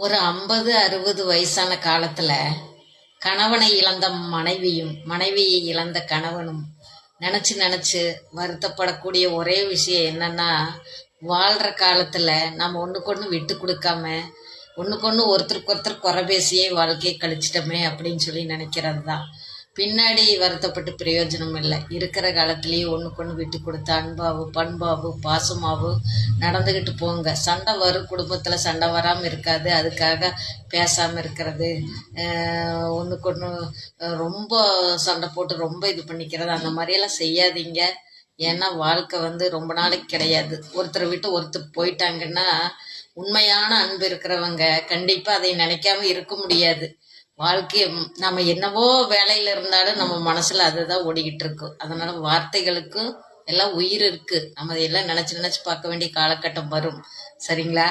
ஒரு 50-60 வயசான காலத்துல கணவனை இழந்த மனைவியும் மனைவியை இழந்த கணவனும் நினைச்சு நினைச்சு வருத்தப்படக்கூடிய ஒரே விஷயம் என்னன்னா, வாழ்ற காலத்துல நம்ம ஒண்ணுக்கு விட்டு கொடுக்காம ஒண்ணுக்கு ஒருத்தருக்கு ஒருத்தர் குறை பேசியே வாழ்க்கையை கழிச்சிட்டோமே அப்படின்னு சொல்லி நினைக்கிறது தான். பின்னாடி வருத்தப்பட்டு பிரயோஜனம் இல்லை. இருக்கிற காலத்திலேயே ஒண்ணுக்கு விட்டு கொடுத்து அன்பாவும் பண்பாவும் பாசமாவும் நடந்துக்கிட்டு போங்க. சண்டை வரும், குடும்பத்துல சண்டை வராம இருக்காது. அதுக்காக பேசாம இருக்கிறது, ஒண்ணுக்கு ரொம்ப சண்டை போட்டு ரொம்ப இது பண்ணிக்கிறது, அந்த மாதிரியெல்லாம் செய்யாதீங்க. ஏன்னா வாழ்க்கை ரொம்ப நாளைக்கு கிடையாது. ஒருத்தரை விட்டு ஒருத்தர் போயிட்டாங்கன்னா உண்மையான அன்பு இருக்கிறவங்க கண்டிப்பா அதை நினைக்காம இருக்க முடியாது. வாழ்க்கைய நம்ம என்னவோ வேலையில இருந்தாலும் நம்ம மனசுல அதுதான் ஓடிக்கிட்டு இருக்கும். அதனால வார்த்தைகளுக்கும் எல்லாம் உயிர் இருக்கு. நம்ம அதையெல்லாம் நினைச்சு நினைச்சு பார்க்க வேண்டிய காலகட்டம் வரும். சரிங்களா?